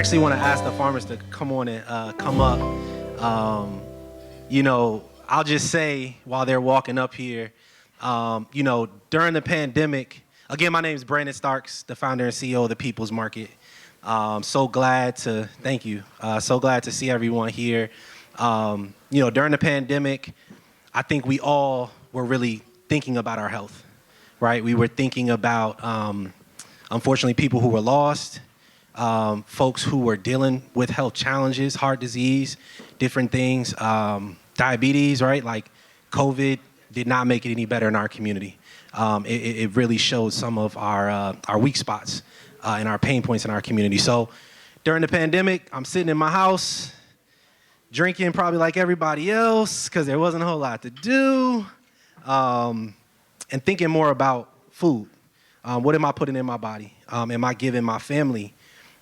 actually want to ask the farmers to come on and come up. I'll just say while they're walking up here, during the pandemic, again, my name is Brandon Starks, the founder and CEO of the People's Market. So glad to, thank you. So glad to see everyone here. During the pandemic, I think we all were really thinking about our health, right? We were thinking about, unfortunately, people who were lost, folks who were dealing with health challenges, heart disease, different things, diabetes, right? Like COVID did not make it any better in our community. It really showed some of our weak spots and our pain points in our community. So during the pandemic, I'm sitting in my house, drinking probably like everybody else because there wasn't a whole lot to do, and thinking more about food. What am I putting in my body? Am I giving my family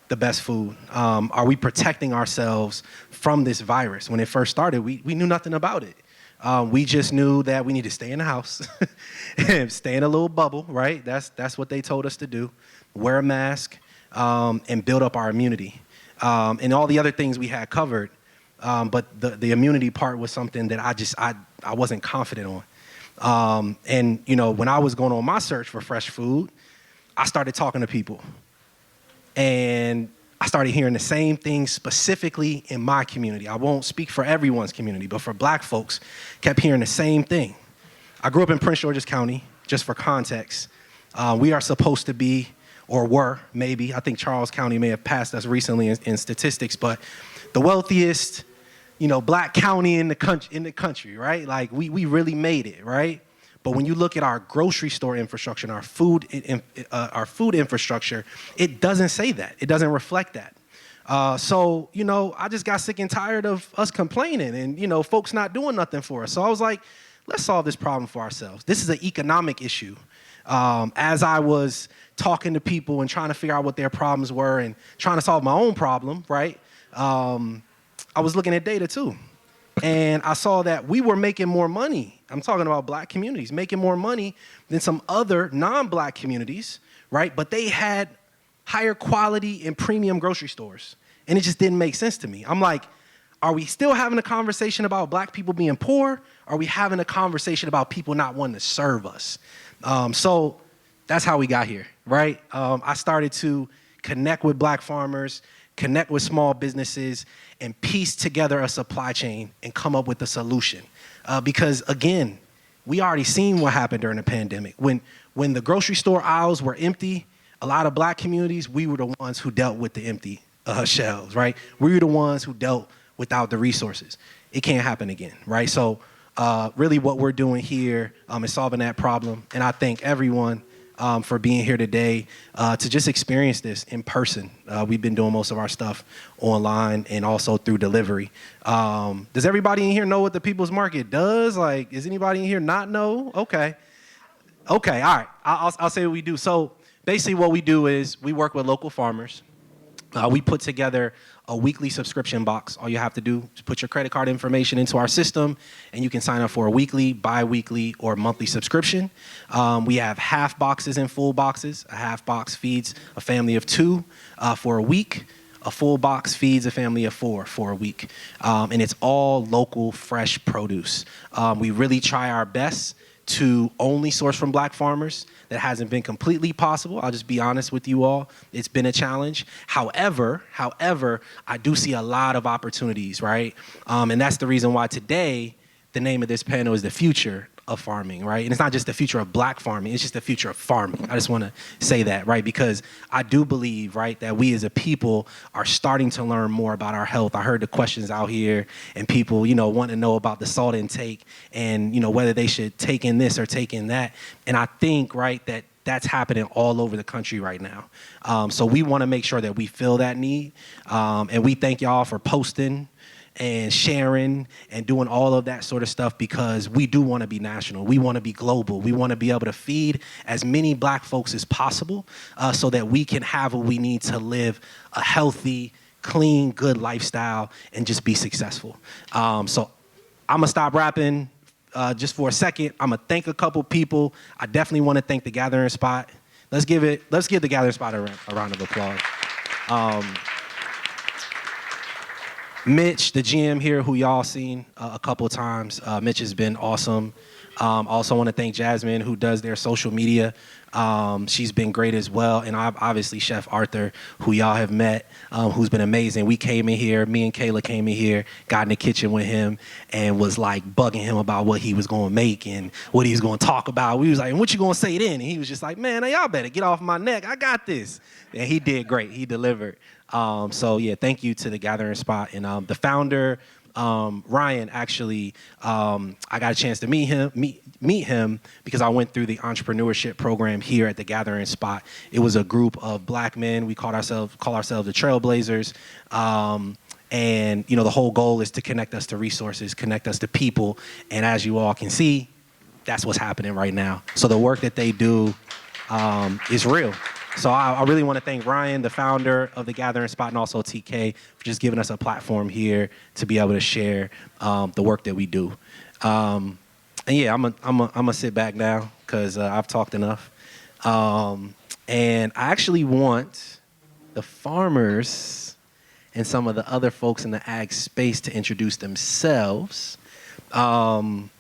the best food? Are we protecting ourselves from this virus? When it first started, we knew nothing about it. We just knew that we need to stay in the house, and stay in a little bubble, right? That's what they told us to do. Wear a mask, and build up our immunity. And all the other things we had covered, but the immunity part was something that I wasn't confident on. When I was going on my search for fresh food, I started talking to people. And I started hearing the same thing specifically in my community. I won't speak for everyone's community, but for black folks, kept hearing the same thing. I grew up in Prince George's County, just for context. We are supposed to be, or were, maybe, I think Charles County may have passed us recently in statistics, but the wealthiest, black county in the country, right? Like we really made it, right? But when you look at our grocery store infrastructure and our food infrastructure, it doesn't say that. It doesn't reflect that. I just got sick and tired of us complaining and, folks not doing nothing for us. So I was like, let's solve this problem for ourselves. This is an economic issue. As I was talking to people and trying to figure out what their problems were and trying to solve my own problem, right? I was looking at data too. And I saw that we were making more money. I'm talking about black communities, making more money than some other non-black communities, right? But they had higher quality and premium grocery stores. And it just didn't make sense to me. I'm like, are we still having a conversation about black people being poor? Are we having a conversation about people not wanting to serve us? So that's how we got here, right? I started to connect with black farmers, connect with small businesses, and piece together a supply chain and come up with a solution. Because again, we already seen what happened during the pandemic. When the grocery store aisles were empty, a lot of black communities, we were the ones who dealt with the empty shelves, right? We were the ones who dealt without the resources. It can't happen again, right? So really what we're doing here is solving that problem. And I thank everyone for being here today to just experience this in person. We've been doing most of our stuff online and also through delivery. Does everybody in here know what the People's Market does? Like, does anybody in here not know? Okay, all right, I'll say what we do. So basically what we do is we work with local farmers. We put together a weekly subscription box. All you have to do is put your credit card information into our system, and you can sign up for a weekly, bi-weekly, or monthly subscription. We have half boxes and full boxes. A half box feeds a family of 2 for a week. A full box feeds a family of 4 for a week. And it's all local, fresh produce. We really try our best to only source from black farmers. That hasn't been completely possible. I'll just be honest with you all. It's been a challenge. However, I do see a lot of opportunities, right? And that's the reason why today, the name of this panel is The Future of Farming, right? And it's not just the future of black farming, it's just the future of farming. I just want to say that, right? Because I do believe, right, that we as a people are starting to learn more about our health. I heard the questions out here and people, want to know about the salt intake and, whether they should take in this or take in that. And I think, right, that that's happening all over the country right now. So we want to make sure that we fill that need. And we thank y'all for posting and sharing and doing all of that sort of stuff because we do want to be national. We want to be global. We want to be able to feed as many black folks as possible so that we can have what we need to live a healthy, clean, good lifestyle and just be successful. So I'm going to stop rapping just for a second. I'm going to thank a couple people. I definitely want to thank the Gathering Spot. Let's give the Gathering Spot a round of applause. Mitch, the GM here, who y'all seen a couple of times. Mitch has been awesome. Also want to thank Jasmine, who does their social media. She's been great as well. And obviously Chef Arthur, who y'all have met, who's been amazing. We came in here, me and Kela came in here, got in the kitchen with him and was like bugging him about what he was going to make and what he was going to talk about. We was like, what you going to say then? And he was just like, man, y'all better get off my neck. I got this. And he did great. He delivered. So yeah, thank you to the Gathering Spot. And the founder, Ryan, actually, I got a chance to meet him because I went through the entrepreneurship program here at the Gathering Spot. It was a group of black men. We call ourselves the Trailblazers. And you know, the whole goal is to connect us to resources, connect us to people. And as you all can see, that's what's happening right now. So the work that they do is real. So I really want to thank Ryan, the founder of the Gathering Spot, and also TK for just giving us a platform here to be able to share the work that we do. And yeah, I'm gonna sit back now because I've talked enough. And I actually want the farmers and some of the other folks in the ag space to introduce themselves and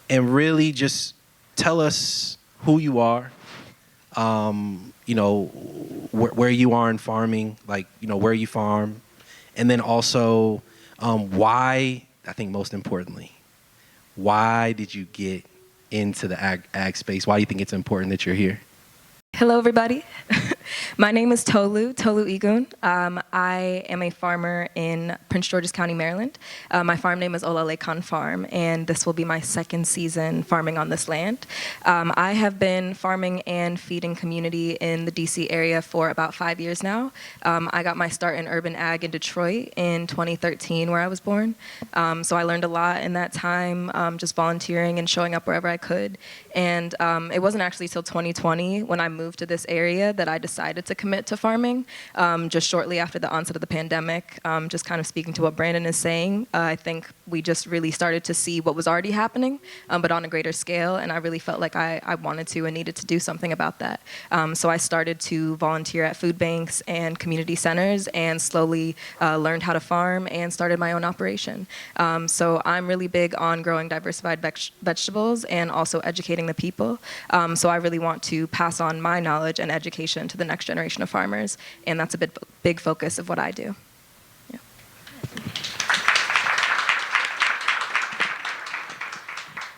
really just tell us who you are. You know, where you are in farming, like, you know, where you farm, and then also why, I think most importantly, why did you get into the ag space? Why do you think it's important that you're here? Hello, everybody. My name is Tolu Igun. I am a farmer in Prince George's County, Maryland. My farm name is OlaLekan Farm, and this will be my second season farming on this land. I have been farming and feeding community in the DC area for about 5 years now. I got my start in urban ag in Detroit in 2013, where I was born. So I learned a lot in that time, just volunteering and showing up wherever I could. And it wasn't actually till 2020 when I moved to this area that I decided to commit to farming, just shortly after the onset of the pandemic. Just kind of speaking to what Brandon is saying, I think we just really started to see what was already happening, but on a greater scale, and I really felt like I wanted to and needed to do something about that. So I started to volunteer at food banks and community centers and slowly learned how to farm and started my own operation. So I'm really big on growing diversified vegetables and also educating the people. So I really want to pass on my knowledge and education to the next generation of farmers, and that's a big focus of what I do. Yeah.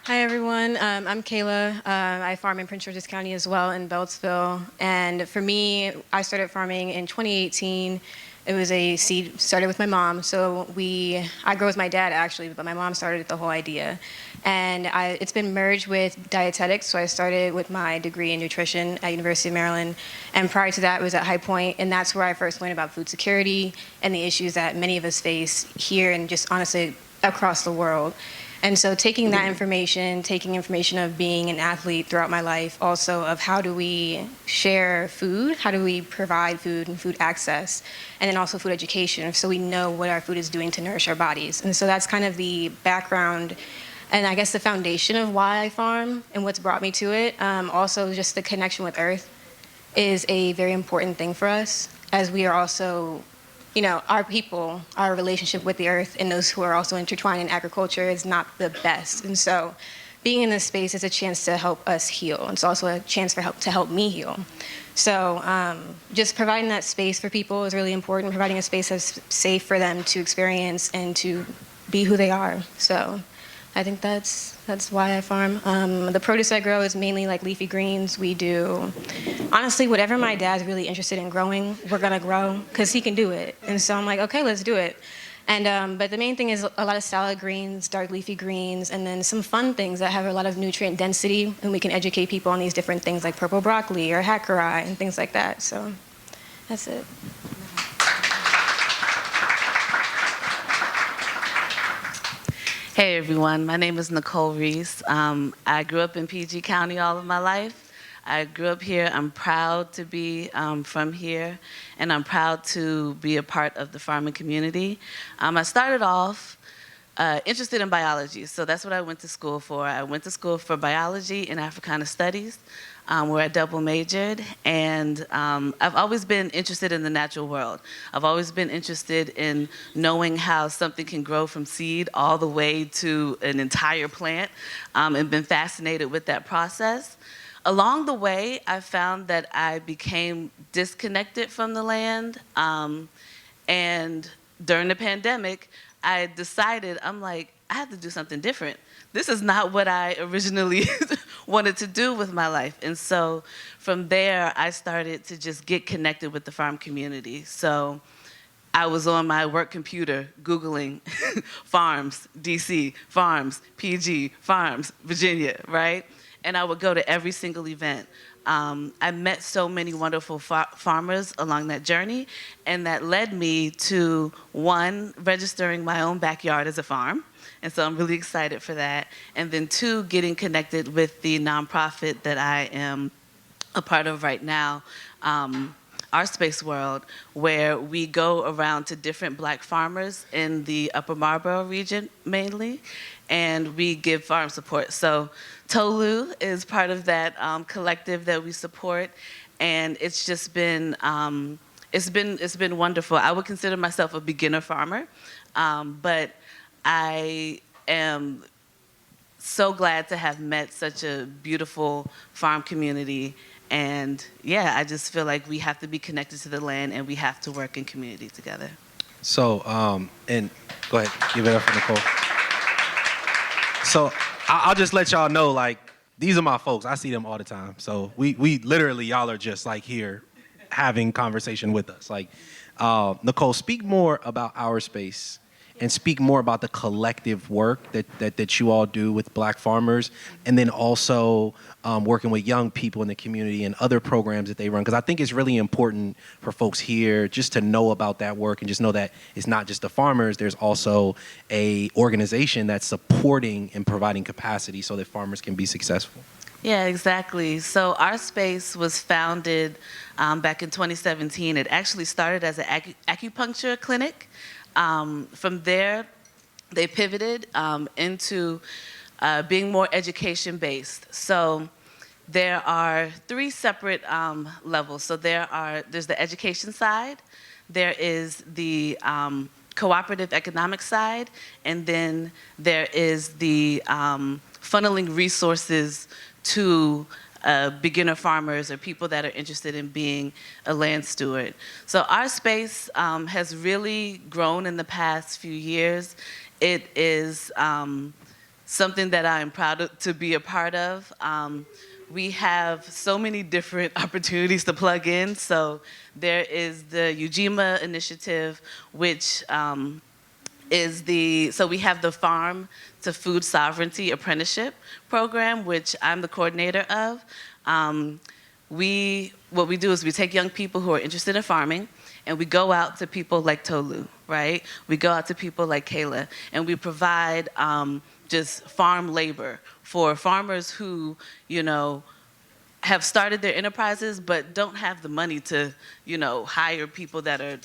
Hi everyone, I'm Kela. I farm in Prince George's County as well in Beltsville, and for me, I started farming in 2018. It was a seed started with my mom. So I grew with my dad actually, but my mom started the whole idea. And it's been merged with dietetics. So I started with my degree in nutrition at University of Maryland. And prior to that, it was at High Point. And that's where I first learned about food security and the issues that many of us face here and just honestly across the world. And so taking that information, taking information of being an athlete throughout my life, also of how do we share food, how do we provide food and food access, and then also food education so we know what our food is doing to nourish our bodies. And so that's kind of the background and I guess the foundation of why I farm and what's brought me to it. Also just the connection with earth is a very important thing for us as we are also, you know, our people, our relationship with the earth and those who are also intertwined in agriculture is not the best. And so being in this space is a chance to help us heal. It's also a chance to help me heal. So just providing that space for people is really important, providing a space that's safe for them to experience and to be who they are. So I think that's why I farm. The produce I grow is mainly like leafy greens. We do, honestly, whatever my dad's really interested in growing, we're gonna grow because he can do it. And so I'm like, okay, let's do it. And but the main thing is a lot of salad greens, dark leafy greens, and then some fun things that have a lot of nutrient density, and we can educate people on these different things like purple broccoli or hackeri and things like that. So that's it. Hey everyone, my name is Nicole Reese. I grew up in PG County all of my life. I grew up here. I'm proud to be from here, and I'm proud to be a part of the farming community. I started off interested in biology. So that's what I went to school for. I went to school for biology and Africana studies, where I double majored. And I've always been interested in the natural world. I've always been interested in knowing how something can grow from seed all the way to an entire plant, and been fascinated with that process. Along the way, I found that I became disconnected from the land. And during the pandemic, I decided, I'm like, I have to do something different. This is not what I originally wanted to do with my life. And so from there, I started to just get connected with the farm community. So I was on my work computer Googling farms, DC, farms, PG, farms, Virginia, right? And I would go to every single event. I met so many wonderful farmers along that journey, and that led me to, one, registering my own backyard as a farm, and so I'm really excited for that, and then two, getting connected with the nonprofit that I am a part of right now, OurSpace World, where we go around to different Black farmers in the Upper Marlboro region mainly, and we give farm support. So Tolu is part of that collective that we support, and it's just been it's been wonderful. I would consider myself a beginner farmer, but I am so glad to have met such a beautiful farm community. And yeah, I just feel like we have to be connected to the land, and we have to work in community together. So, and go ahead, give it up for Nicole. So I'll just let y'all know, like, these are my folks. I see them all the time. So we literally, y'all are just like here having conversation with us. Like, Nicole, speak more about OurSpace and speak more about the collective work that you all do with Black farmers, and then also working with young people in the community and other programs that they run. Because I think it's really important for folks here just to know about that work and just know that it's not just the farmers, there's also a organization that's supporting and providing capacity so that farmers can be successful. Yeah, exactly. So OurSpace was founded back in 2017. It actually started as an acupuncture clinic. From there, they pivoted into being more education-based. So there are three separate levels. So there's the education side, there is the cooperative economic side, and then there is the funneling resources to beginner farmers or people that are interested in being a land steward. So OurSpace has really grown in the past few years. It is something that I am proud to be a part of. We have so many different opportunities to plug in. So there is the Ujima initiative, which so we have the Farm to Food Sovereignty Apprenticeship program, which I'm the coordinator of. What we do is we take young people who are interested in farming, and we go out to people like Tolu, right? We go out to people like Kela, and we provide just farm labor for farmers who, have started their enterprises but don't have the money to, hire people that are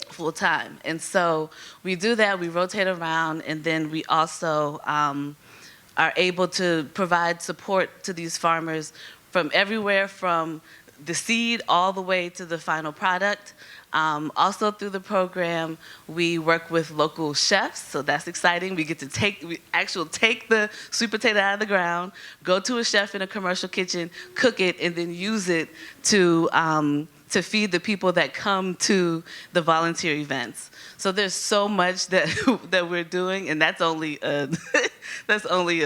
full time. And so we do that, we rotate around, and then we also are able to provide support to these farmers from everywhere from the seed all the way to the final product. Also through the program, we work with local chefs, so that's exciting. We get to take the sweet potato out of the ground, go to a chef in a commercial kitchen, cook it, and then use it to feed the people that come to the volunteer events. So there's so much that we're doing, and that's only a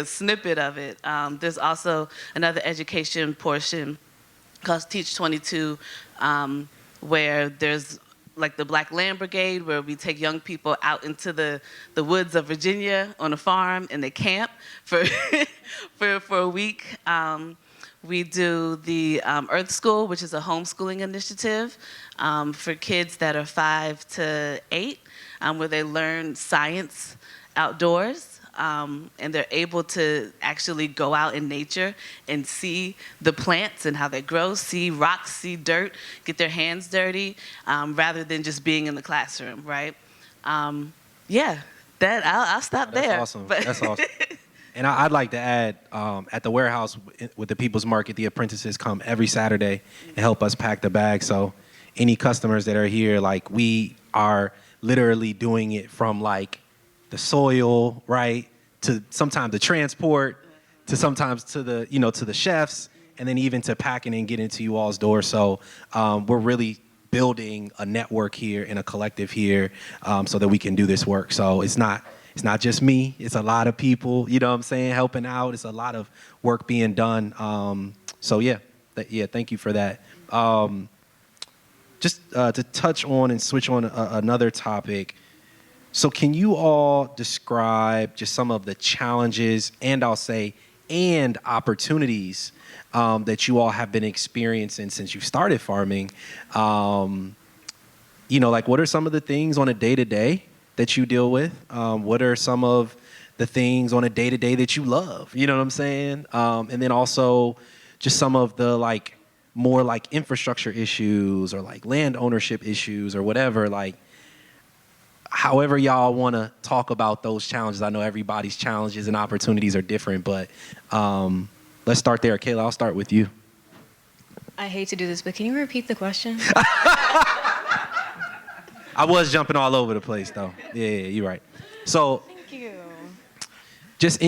snippet of it. There's also another education portion called Teach 22, where there's like the Black Land Brigade, where we take young people out into the woods of Virginia on a farm, and they camp for for a week. We do the Earth School, which is a homeschooling initiative for kids that are 5 to 8, where they learn science outdoors. And they're able to actually go out in nature and see the plants and how they grow, see rocks, see dirt, get their hands dirty, rather than just being in the classroom, right? Yeah, I'll stop That's there. awesome. But That's awesome. And I'd like to add, at the warehouse with the People's Market, the apprentices come every Saturday and help us pack the bags. So any customers that are here, like we are literally doing it from like the soil, right, to sometimes the transport, to sometimes to the, to the chefs, and then even to packing and getting to you all's door. So we're really building a network here and a collective here so that we can do this work. So it's not just me. It's a lot of people, you know what I'm saying, helping out. It's a lot of work being done. So yeah, thank you for that. Just to touch on and switch on another topic. So can you all describe just some of the challenges and and opportunities that you all have been experiencing since you started farming? Like what are some of the things on a day-to-day that you deal with? What are some of the things on a day-to-day that you love? You know what I'm saying? And then also just some of the like more like infrastructure issues or like land ownership issues or whatever, like however y'all want to talk about those challenges. I know everybody's challenges and opportunities are different, but let's start there. Kela, I'll start with you. I hate to do this, but can you repeat the question? I was jumping all over the place, though. Yeah, you're right. So, Thank you. just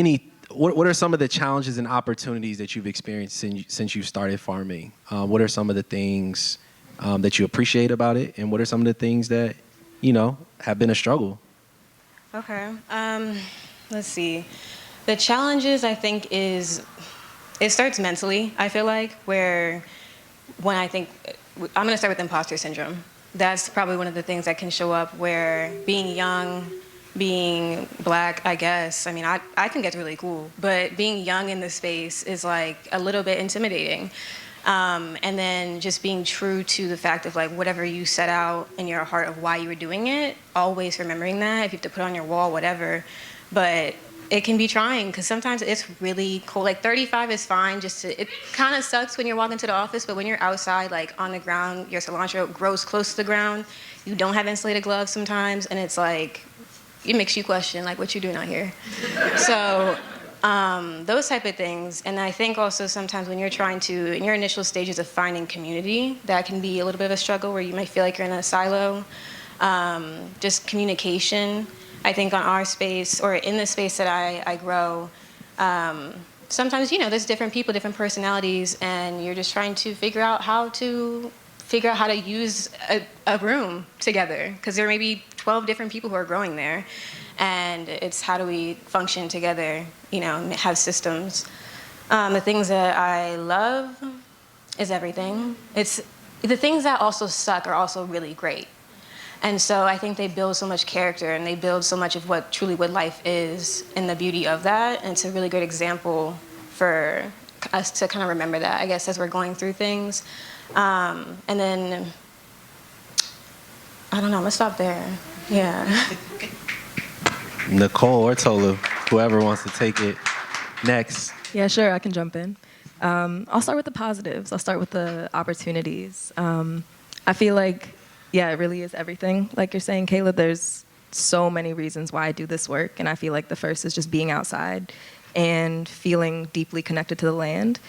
what are some of the challenges and opportunities that you've experienced since you started farming? What are some of the things that you appreciate about it, and what are some of the things that have been a struggle? Okay. Let's see. The challenges, I think, it starts mentally, I feel like, I'm going to start with imposter syndrome. That's probably one of the things that can show up where being young, being black, I guess, I mean, I can get really cool, but being young in this space is like a little bit intimidating. And then just being true to the fact of like whatever you set out in your heart of why you were doing it, always remembering that, if you have to put it on your wall, whatever. But it can be trying because sometimes it's really cold. Like 35 is fine. It kind of sucks when you're walking to the office, but when you're outside, like on the ground, your cilantro grows close to the ground. You don't have insulated gloves sometimes, and it's like, it makes you question like what you're doing out here. So those type of things. And I think also sometimes when you're trying to, in your initial stages of finding community, that can be a little bit of a struggle where you might feel like you're in a silo. Just communication. I think on OurSpace, or in the space that I grow, sometimes, there's different people, different personalities, and you're just trying to figure out how to use a room together, because there may be 12 different people who are growing there, and it's how do we function together, have systems. The things that I love is everything. It's the things that also suck are also really great. And so I think they build so much character, and they build so much of what life is and the beauty of that. And it's a really good example for us to kind of remember that, I guess, as we're going through things. And then, I don't know, I'm gonna stop there. Yeah. Nicole or Tolu, whoever wants to take it next. Yeah, sure, I can jump in. I'll start with the positives. I'll start with the opportunities. I feel like, yeah, it really is everything. Like you're saying, Kela, there's so many reasons why I do this work. And I feel like the first is just being outside and feeling deeply connected to the land.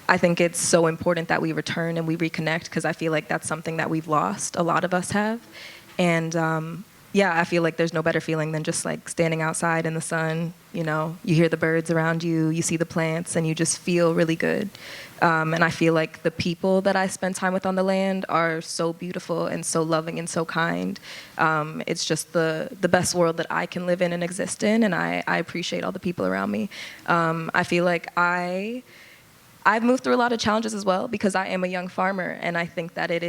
I think it's so important that we return and we reconnect, because I feel like that's something that we've lost. A lot of us have. And yeah, I feel like there's no better feeling than just like standing outside in the sun. You hear the birds around you, you see the plants, and you just feel really good. And I feel like the people that I spend time with on the land are so beautiful and so loving and so kind. It's just the best world that I can live in and exist in, and I appreciate all the people around me. I feel like I've moved through a lot of challenges as well, because I am a young farmer, and I think that it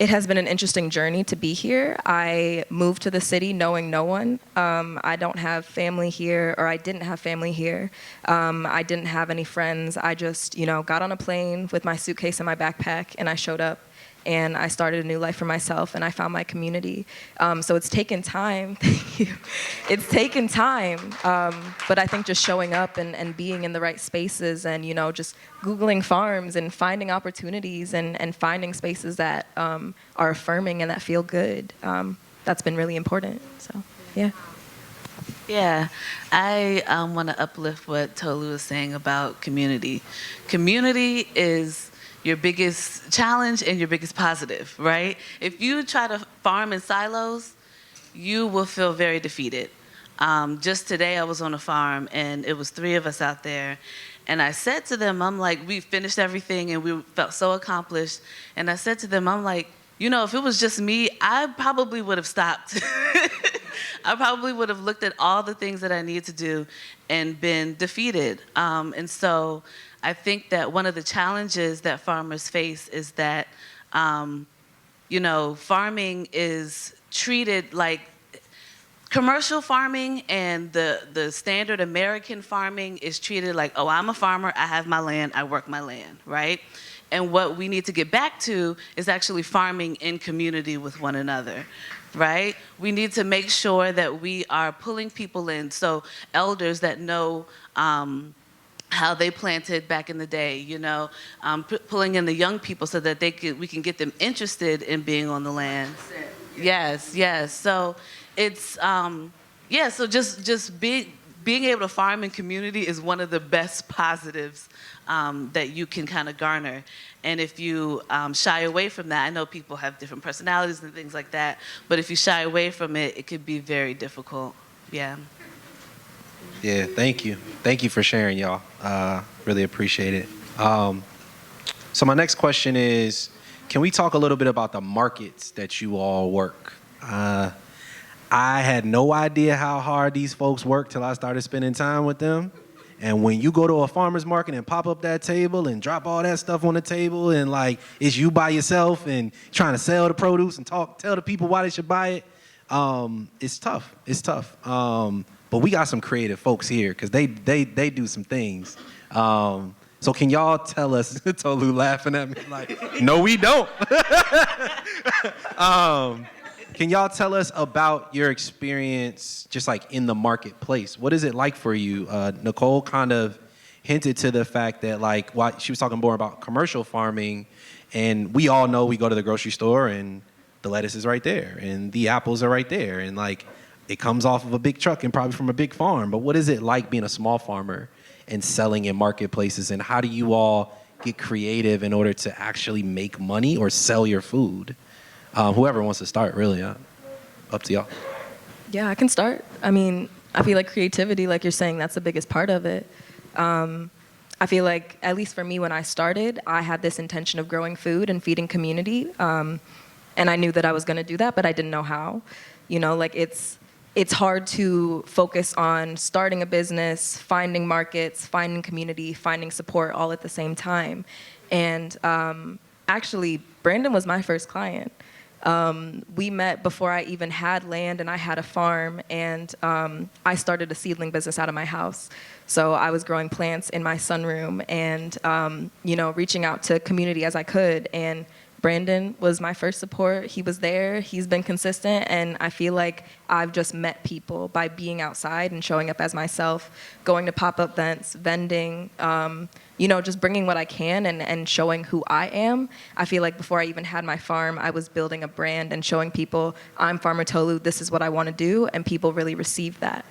has been an interesting journey to be here. I moved to the city knowing no one. I don't have family here, or I didn't have family here. I didn't have any friends. I just, got on a plane with my suitcase and my backpack, and I showed up, and I started a new life for myself, and I found my community. So it's taken time. Thank you. It's taken time, but I think just showing up and being in the right spaces, and just Googling farms and finding opportunities and finding spaces that are affirming and that feel good. That's been really important. So. Yeah. Yeah, I want to uplift what Tolu is saying about community. Community is your biggest challenge and your biggest positive, right? If you try to farm in silos, you will feel very defeated. Just today, I was on a farm, and it was 3 of us out there. And I said to them, I'm like, we finished everything, and we felt so accomplished. And I said to them, I'm like, you know, if it was just me, I probably would have stopped. I probably would have looked at all the things that I needed to do and been defeated. And so I think that one of the challenges that farmers face is that, you know, farming is treated like commercial farming, and the standard American farming is treated like, oh, I'm a farmer, I have my land, I work my land, right? And what we need to get back to is actually farming in community with one another, right? We need to make sure that we are pulling people in, so elders that know how they planted back in the day, you know, pulling in the young people so that we can get them interested in being on the land. Yes, yes. So it's, yeah, so just being able to farm in community is one of the best positives that you can kind of garner. And if you shy away from that, I know people have different personalities and things like that, but if you shy away from it, it could be very difficult. Yeah. Yeah, thank you. Thank you for sharing, y'all. Really appreciate it. So my next question is, can we talk a little bit about the markets that you all work? I had no idea how hard these folks work till I started spending time with them. And when you go to a farmer's market and pop up that table and drop all that stuff on the table, and like it's you by yourself and trying to sell the produce and tell the people why they should buy it, it's tough. It's tough. But we got some creative folks here because they do some things. So can y'all tell us, Tolu laughing at me like, no, we don't. Can y'all tell us about your experience just like in the marketplace? What is it like for you? Nicole kind of hinted to the fact that like, she was talking more about commercial farming, and we all know we go to the grocery store and the lettuce is right there and the apples are right there, and like it comes off of a big truck and probably from a big farm. But what is it like being a small farmer and selling in marketplaces, and how do you all get creative in order to actually make money or sell your food? Whoever wants to start, really, up to y'all. Yeah, I can start. I mean, I feel like creativity, like you're saying, that's the biggest part of it. I feel like, at least for me, when I started, I had this intention of growing food and feeding community. And I knew that I was going to do that, but I didn't know how. You know, like it's hard to focus on starting a business, finding markets, finding community, finding support all at the same time. And actually, Brandon was my first client. We met before I even had land, and I had a farm, and I started a seedling business out of my house. So I was growing plants in my sunroom and, you know, reaching out to community as I could. And Brandon was my first support. He was there. He's been consistent. And I feel like I've just met people by being outside and showing up as myself, going to pop-up events, vending, you know, just bringing what I can and showing who I am. I feel like before I even had my farm, I was building a brand and showing people, I'm Farmer Tolu, this is what I want to do, and people really received that.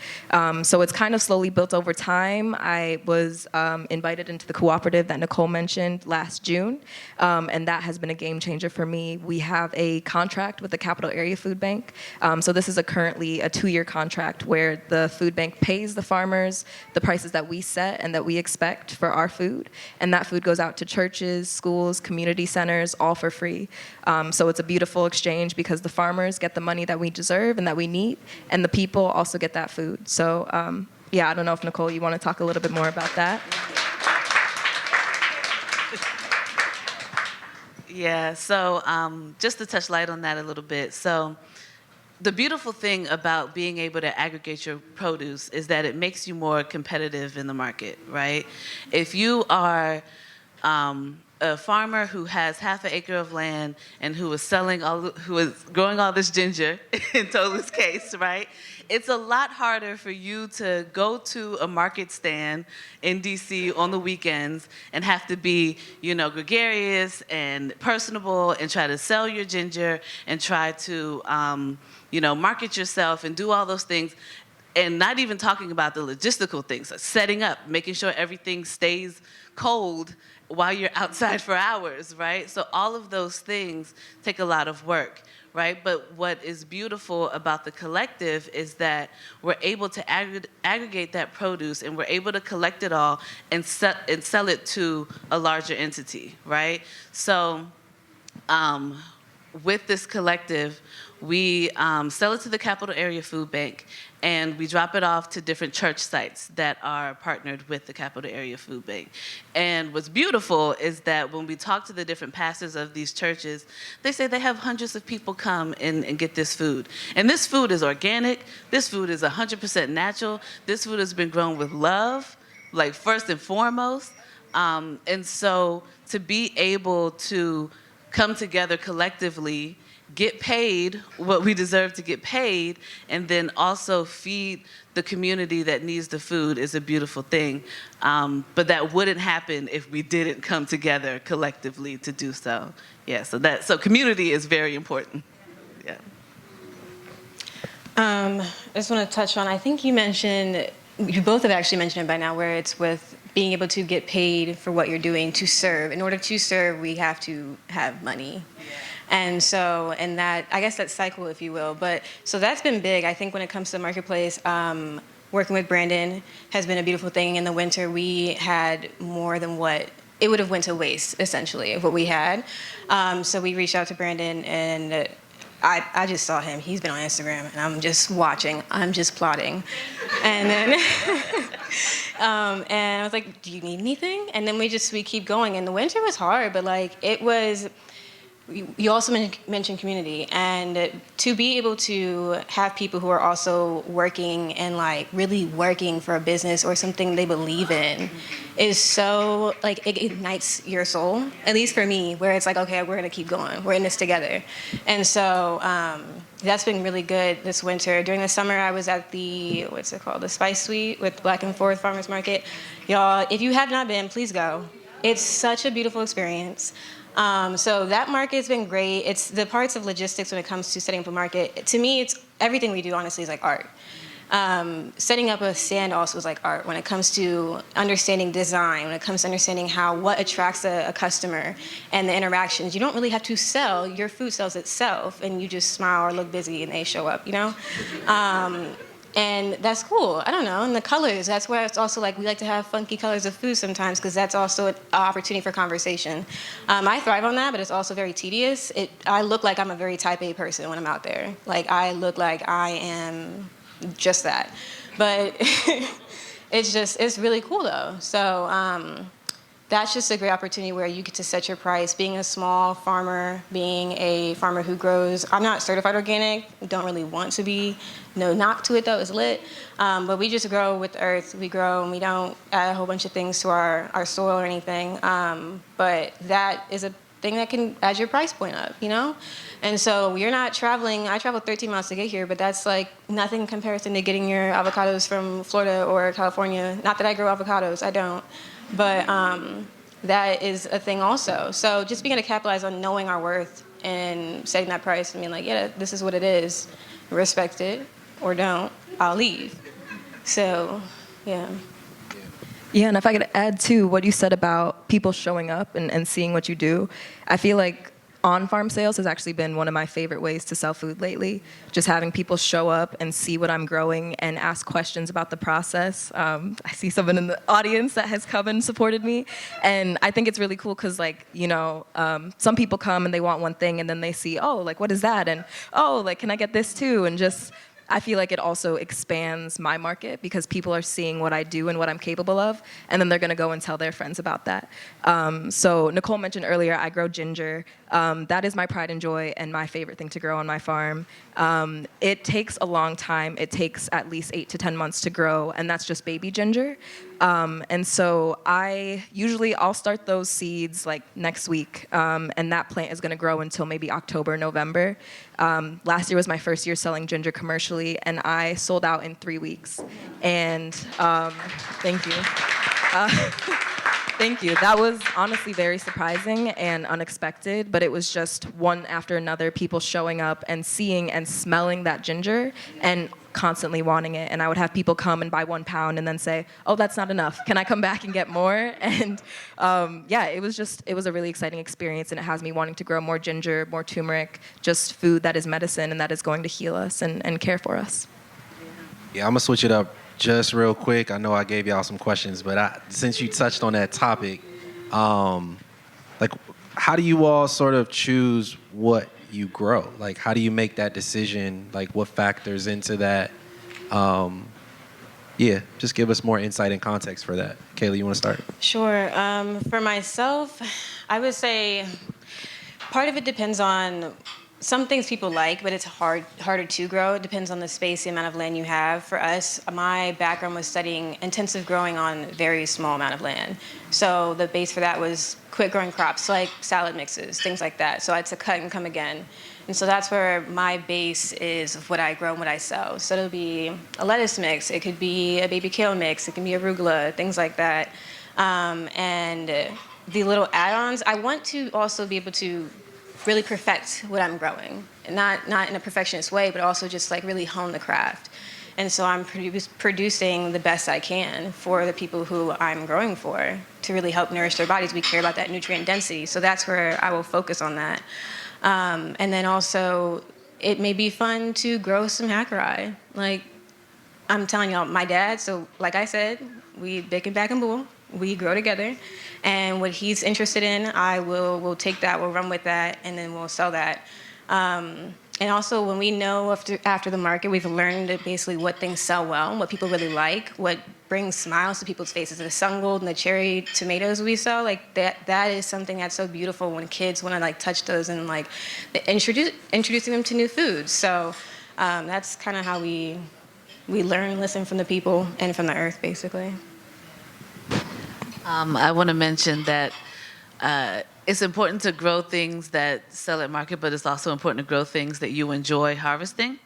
So it's kind of slowly built over time. I was invited into the cooperative that Nicole mentioned last June, and that has been a game changer for me. We have a contract with the Capital Area Food Bank. So this is currently a 2-year contract where the food bank pays the farmers the prices that we set and that we expect for our food. And that food goes out to churches, schools, community centers, all for free. So it's a beautiful exchange because the farmers get the money that we deserve and that we need, and the people also get that food. So yeah, I don't know if Nicole, you want to talk a little bit more about that? Yeah, so just to touch light on that a little bit. So the beautiful thing about being able to aggregate your produce is that it makes you more competitive in the market, right? If you are a farmer who has half an acre of land and who is growing all this ginger, in Tolu's case, right? it's a lot harder for you to go to a market stand in DC on the weekends and have to be, gregarious and personable and try to sell your ginger and try to, market yourself and do all those things. And not even talking about the logistical things, like setting up, making sure everything stays cold while you're outside for hours, right? So all of those things take a lot of work, right? But what is beautiful about the collective is that we're able to aggregate that produce, and we're able to collect it all and sell it to a larger entity, right? So with this collective, we sell it to the Capital Area Food Bank, and we drop it off to different church sites that are partnered with the Capital Area Food Bank. And what's beautiful is that when we talk to the different pastors of these churches, they say they have hundreds of people come and get this food. And this food is organic. This food is 100% natural. This food has been grown with love, like first and foremost. And so to be able to come together collectively, get paid what we deserve to get paid, and then also feed the community that needs the food is a beautiful thing. But that wouldn't happen if we didn't come together collectively to do so. Yeah, so community is very important. Yeah. I just want to touch on, I think you both have actually mentioned it by now, where it's with being able to get paid for what you're doing to serve. In order to serve, we have to have money. And so, that, I guess that cycle, if you will. But so that's been big. I think when it comes to the marketplace, working with Brandon has been a beautiful thing. In the winter, we had more than what it would have went to waste, essentially, of what we had. So we reached out to Brandon, and I just saw him. He's been on Instagram, and I'm just watching. I'm just plotting. And then and I was like, do you need anything? And then we keep going. And the winter was hard, but it was. You also mentioned community, and to be able to have people who are also working and really working for a business or something they believe in is so it ignites your soul, at least for me, where it's okay, we're gonna keep going, we're in this together. And so that's been really good this winter. During the summer, I was at the Spice Suite with Black and Forth Farmers Market. Y'all, if you have not been, please go. It's such a beautiful experience. So that market's been great. It's the parts of logistics when it comes to setting up a market. To me, it's everything we do, honestly, is like art. Setting up a stand also is like art when it comes to understanding design, when it comes to understanding what attracts a customer and the interactions. You don't really have to sell. Your food sells itself, and you just smile or look busy, and they show up, And that's cool. I don't know. And the colors, that's where it's also we like to have funky colors of food sometimes, because that's also an opportunity for conversation. I thrive on that, but it's also very tedious. I look like I'm a very type A person when I'm out there. I look like I am just that. But it's really cool though. So that's just a great opportunity where you get to set your price. Being a small farmer, being a farmer who grows, I'm not certified organic, don't really want to be. No knock to it though, it's lit. But we just grow with the earth. We grow and we don't add a whole bunch of things to our soil or anything. But that is a thing that can add your price point up, And so you're not traveling. I traveled 13 miles to get here, but that's nothing in comparison to getting your avocados from Florida or California. Not that I grow avocados, I don't. But that is a thing also. So just being able to capitalize on knowing our worth and setting that price and being yeah, this is what it is. Respect it or don't, I'll leave. So, yeah. Yeah, and if I could add to what you said about people showing up and seeing what you do, I feel like on-farm sales has actually been one of my favorite ways to sell food lately. Just having people show up and see what I'm growing and ask questions about the process. I see someone in the audience that has come and supported me. And I think it's really cool because, some people come and they want one thing and then they see, what is that? And, can I get this too? And just, I feel like it also expands my market because people are seeing what I do and what I'm capable of, and then they're going to go and tell their friends about that. So Nicole mentioned earlier, I grow ginger. That is my pride and joy and my favorite thing to grow on my farm. It takes a long time. It takes at least 8 to 10 months to grow, and that's just baby ginger. And so I'll start those seeds next week, and that plant is going to grow until maybe October, November. Last year was my first year selling ginger commercially. actually, and I sold out in 3 weeks. And thank you. Thank you. That was honestly very surprising and unexpected, but it was just one after another, people showing up and seeing and smelling that ginger and constantly wanting it. And I would have people come and buy 1 pound and then say, oh, that's not enough. Can I come back and get more? And yeah, it was a really exciting experience, and it has me wanting to grow more ginger, more turmeric, just food that is medicine and that is going to heal us and care for us. Yeah, I'm gonna switch it up just real quick. I know I gave y'all some questions, but since you touched on that topic, like, how do you all sort of choose what you grow? Like, how do you make that decision? Like, what factors into that? Yeah, just give us more insight and context for that. Kayla, you want to start? Sure. For myself, I would say part of it depends on some things people like, but it's harder to grow. It depends on the space, the amount of land you have. For us, my background was studying intensive growing on very small amount of land. So the base for that was quick growing crops, like salad mixes, things like that. So I had to cut and come again. And so that's where my base is of what I grow and what I sell. So it'll be a lettuce mix, it could be a baby kale mix, it can be arugula, things like that. And the little add-ons, I want to also be able to really perfect what I'm growing. And not in a perfectionist way, but also just like really hone the craft. And so I'm producing the best I can for the people who I'm growing for to really help nourish their bodies. We care about that nutrient density. So that's where I will focus on that. And then also, it may be fun to grow some hackeri. Like, I'm telling y'all, my dad, so like I said, we bick and back and bull. We grow together, and what he's interested in, we'll take that, we'll run with that, and then we'll sell that. And also, when we know after the market, we've learned basically what things sell well, what people really like, what brings smiles to people's faces. The sun gold and the cherry tomatoes we sell, like that is something that's so beautiful when kids want to like touch those and like introducing them to new foods. So that's kind of how we learn and listen from the people and from the earth, basically. I want to mention that it's important to grow things that sell at market, but it's also important to grow things that you enjoy harvesting.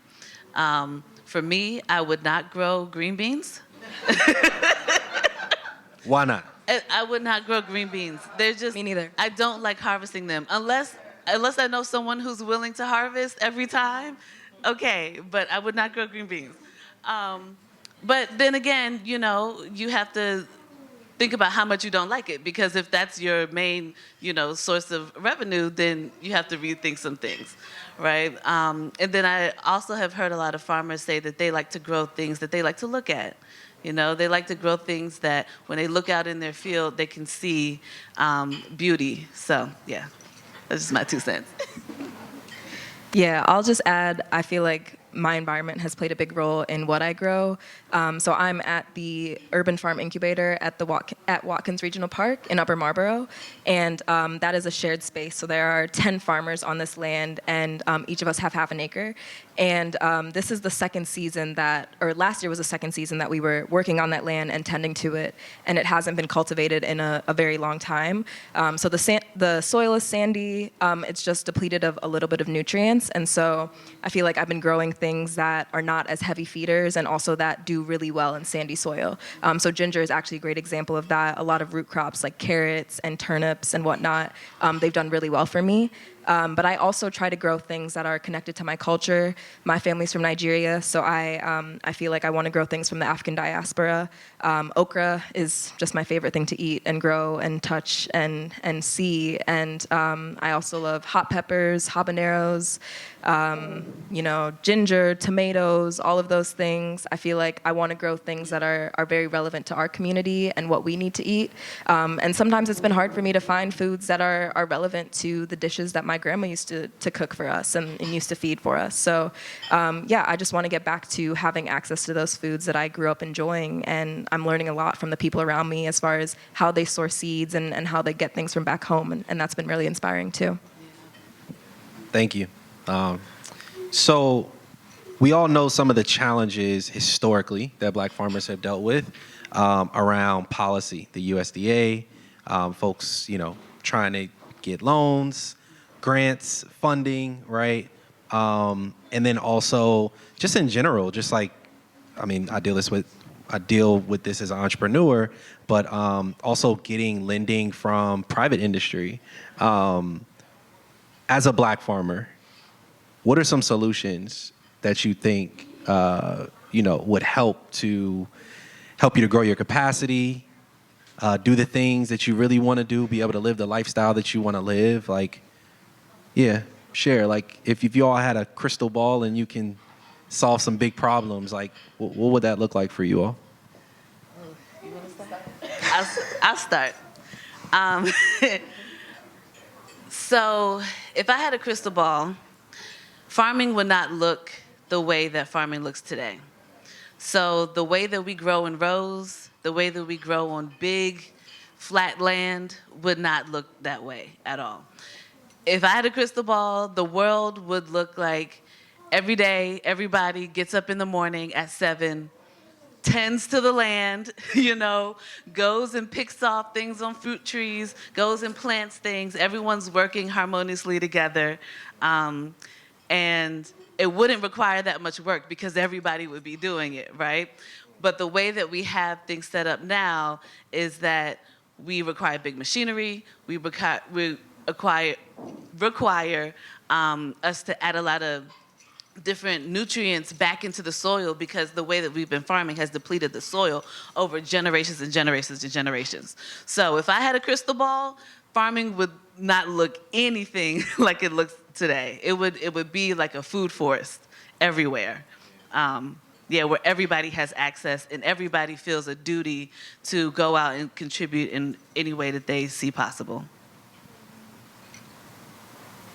For me, I would not grow green beans. Why not? I would not grow green beans. They're just, Me neither. I don't like harvesting them unless I know someone who's willing to harvest every time. Okay, but I would not grow green beans. But then again, you have to think about how much you don't like it, because if that's your main, source of revenue, then you have to rethink some things, right? And then I also have heard a lot of farmers say that they like to grow things that they like to look at. They like to grow things that when they look out in their field, they can see beauty. So, yeah, that's just my 2 cents. Yeah, I'll just add, I feel like my environment has played a big role in what I grow. So I'm at the Urban Farm Incubator at Watkins Regional Park in Upper Marlboro, and that is a shared space. So there are 10 farmers on this land, and each of us have half an acre. And this is the second season last year was the second season that we were working on that land and tending to it, and it hasn't been cultivated in a very long time. So the soil is sandy, it's just depleted of a little bit of nutrients, and so I feel like I've been growing things that are not as heavy feeders and also that do really well in sandy soil. So ginger is actually a great example of that. A lot of root crops like carrots and turnips and whatnot, they've done really well for me. But I also try to grow things that are connected to my culture. My family's from Nigeria, so I feel like I want to grow things from the African diaspora. Okra is just my favorite thing to eat and grow and touch and see. And I also love hot peppers, habaneros, ginger, tomatoes, all of those things. I feel like I want to grow things that are very relevant to our community and what we need to eat. And sometimes it's been hard for me to find foods that are relevant to the dishes that my grandma used to cook for us and used to feed for us. So I just want to get back to having access to those foods that I grew up enjoying. And I'm learning a lot from the people around me as far as how they source seeds and how they get things from back home. And that's been really inspiring too. Thank you. So we all know some of the challenges historically that Black farmers have dealt with around policy, the USDA, folks, trying to get loans, grants, funding, right? And then also just in general, just like, I mean, I deal with this as an entrepreneur, but also getting lending from private industry. As a Black farmer, what are some solutions that you think would help you to grow your capacity, do the things that you really want to do, be able to live the lifestyle that you want to live? Like, yeah, share. Like, if you all had a crystal ball and you can solve some big problems, like, what would that look like for you all? You want to start? I'll start. Um, so if I had a crystal ball, farming would not look the way that farming looks today. So the way that we grow in rows, the way that we grow on big, flat land would not look that way at all. If I had a crystal ball, the world would look like every day, everybody gets up in the morning at 7, tends to the land, goes and picks off things on fruit trees, goes and plants things. Everyone's working harmoniously together. And it wouldn't require that much work because everybody would be doing it, right? But the way that we have things set up now is that we require big machinery, we require us to add a lot of different nutrients back into the soil because the way that we've been farming has depleted the soil over generations and generations and generations. So if I had a crystal ball, farming would not look anything like it looks today. It would be like a food forest everywhere. Where everybody has access and everybody feels a duty to go out and contribute in any way that they see possible.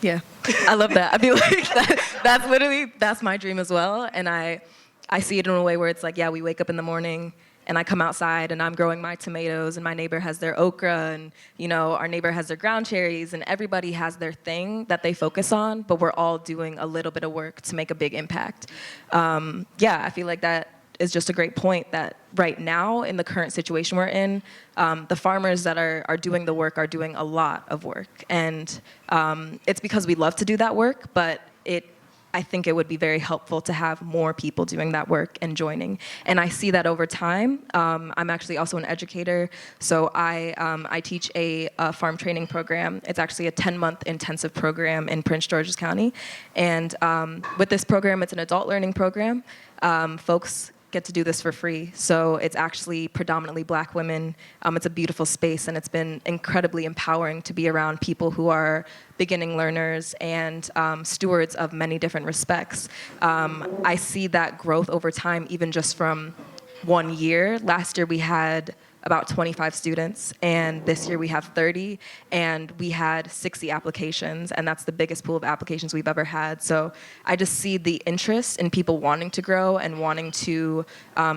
Yeah, I love that. I feel like that's my dream as well. And I see it in a way where it's like, yeah, we wake up in the morning and I come outside and I'm growing my tomatoes and my neighbor has their okra and, our neighbor has their ground cherries and everybody has their thing that they focus on, but we're all doing a little bit of work to make a big impact. I feel like that is just a great point that right now in the current situation we're in, the farmers that are doing the work are doing a lot of work. And it's because we love to do that work, but I think it would be very helpful to have more people doing that work and joining. And I see that over time. I'm actually also an educator, so I teach a farm training program. It's actually a 10-month intensive program in Prince George's County. And with this program, it's an adult learning program. Folks get to do this for free. So it's actually predominantly Black women. It's a beautiful space, and it's been incredibly empowering to be around people who are beginning learners and stewards of many different respects. I see that growth over time, even just from 1 year. Last year we had about 25 students, and this year we have 30, and we had 60 applications, and that's the biggest pool of applications we've ever had. So I just see the interest in people wanting to grow and wanting to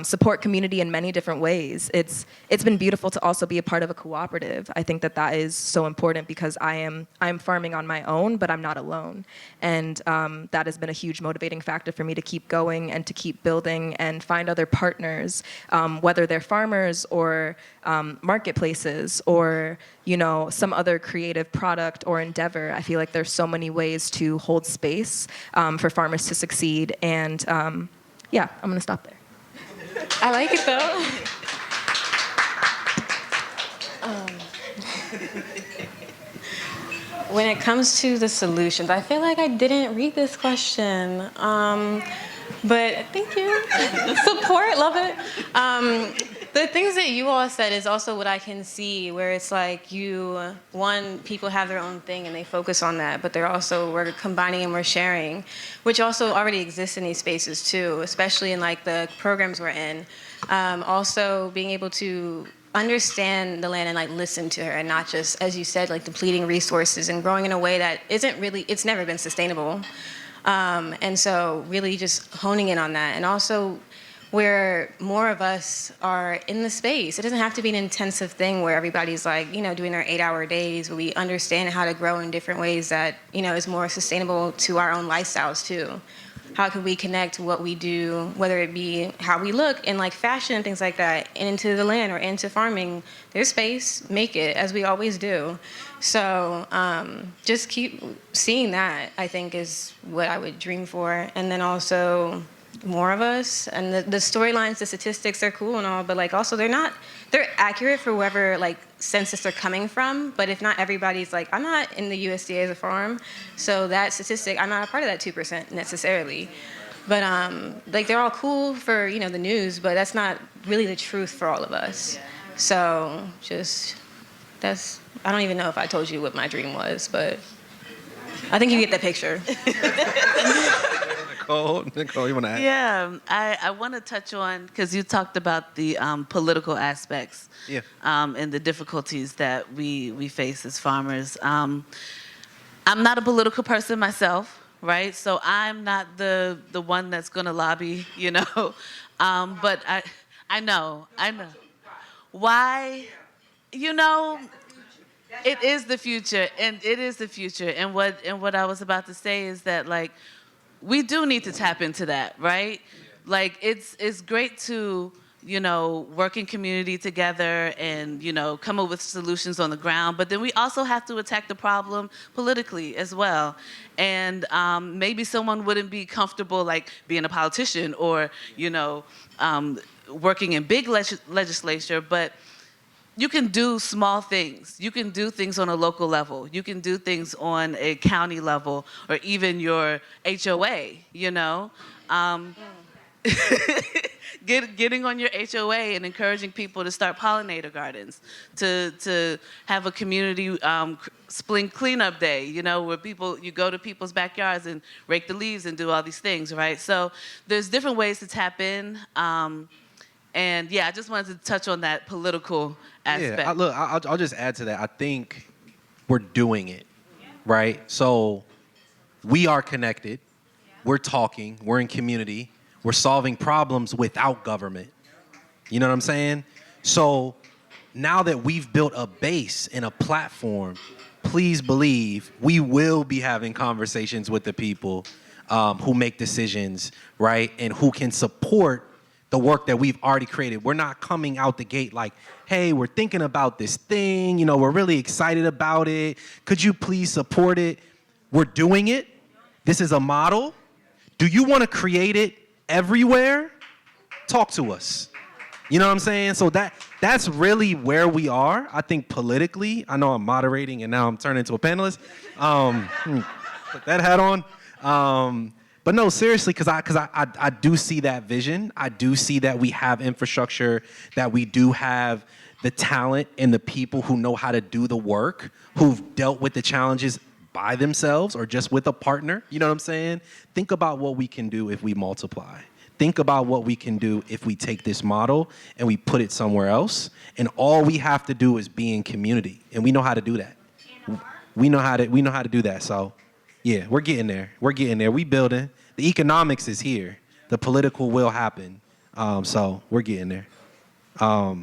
support community in many different ways. It's been beautiful to also be a part of a cooperative. I think that is so important because I'm farming on my own, but I'm not alone. And that has been a huge motivating factor for me to keep going and to keep building and find other partners, whether they're farmers or marketplaces or some other creative product or endeavor. I feel like there's so many ways to hold space for farmers to succeed. And I'm gonna stop there. I like it though. When it comes to the solutions, I feel like I didn't read this question. But thank you. Support, love it. The things that you all said is also what I can see, where it's like people have their own thing and they focus on that, but we're combining and we're sharing, which also already exists in these spaces too, especially in like the programs we're in. Also being able to understand the land and like listen to her and not just, as you said, like depleting resources and growing in a way that it's never been sustainable. And so really just honing in on that. And also where more of us are in the space. It doesn't have to be an intensive thing where everybody's like, doing their 8-hour days, but we understand how to grow in different ways that, is more sustainable to our own lifestyles too. how can we connect what we do, whether it be how we look in like fashion and things like that, into the land or into farming. There's space, make it, as we always do. So just keep seeing that, I think, is what I would dream for. And then also more of us. And the storylines, the statistics are cool and all, but like also they're accurate for whoever like census they're coming from. But if not everybody's like, I'm not in the USDA as a farm, so that statistic, I'm not a part of that 2% necessarily. But like they're all cool for, you know, the news, but that's not really the truth for all of us. So just, I don't even know if I told you what my dream was, but I think you get the picture. Nicole, you want to add? Yeah, I want to touch on, because you talked about the political aspects and the difficulties that we face as farmers. I'm not a political person myself, right? So I'm not the one that's going to lobby, you know. But I know. Why? You know, it is the future, and it is the future. And what I was about to say is that, like, we do need to tap into that, right? Like, it's great to, you know, work in community together and, you know, come up with solutions on the ground, but then we also have to attack the problem politically as well. And maybe someone wouldn't be comfortable, like, being a politician or, you know, working in big legislature, but you can do small things. You can do things on a local level. You can do things on a county level or even your HOA, you know? Getting on your HOA and encouraging people to start pollinator gardens, to have a community spring cleanup day, you know, where you go to people's backyards and rake the leaves and do all these things, right? So there's different ways to tap in. And yeah, I just wanted to touch on that political aspect. Yeah, I'll just add to that. I think we're doing it, right? So we are connected. We're talking. We're in community. We're solving problems without government. You know what I'm saying? So now that we've built a base and a platform, please believe we will be having conversations with the people who make decisions, right? And who can support the work that we've already created. We're not coming out the gate like, hey, we're thinking about this thing, you know, we're really excited about it. Could you please support it? We're doing it. This is a model. Do you want to create it everywhere? Talk to us. You know what I'm saying? So that's really where we are. I think politically, I know I'm moderating and now I'm turning into a panelist. Put that hat on. But no, seriously, because I do see that vision. I do see that we have infrastructure, that we do have the talent and the people who know how to do the work, who've dealt with the challenges by themselves or just with a partner. You know what I'm saying? Think about what we can do if we multiply. Think about what we can do if we take this model and we put it somewhere else. And all we have to do is be in community. And we know how to do that. We know how to do that. So yeah, we're getting there. We building. The economics is here. The political will happen. So we're getting there. All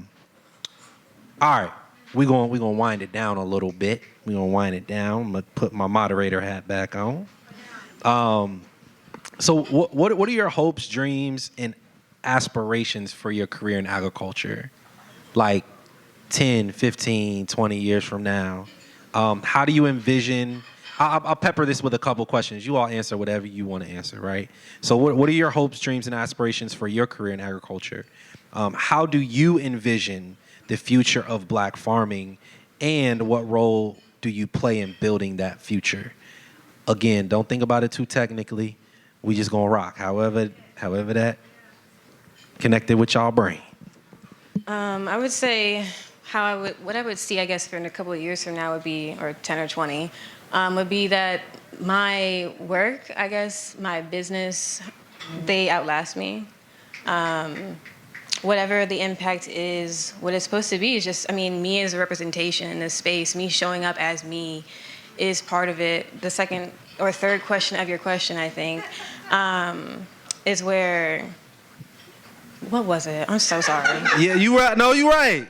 right, we're gonna wind it down a little bit. We're gonna wind it down. I'm gonna put my moderator hat back on. So what are your hopes, dreams, and aspirations for your career in agriculture? Like 10, 15, 20 years from now. How do you envision? I'll pepper this with a couple questions. You all answer whatever you want to answer, right? So what are your hopes, dreams, and aspirations for your career in agriculture? How do you envision the future of Black farming, and what role do you play in building that future? Again, don't think about it too technically. We just gonna rock. However that connected with y'all brain. I would say what I would see, I guess, for in a couple of years from now would be, or 10 or 20, would be that my work, I guess, my business, they outlast me. Whatever the impact is, what it's supposed to be is just, I mean, me as a representation in this space, me showing up as me is part of it. The second or third question of your question, I think, is where, what was it? I'm so sorry. Yeah, you right. No, you right.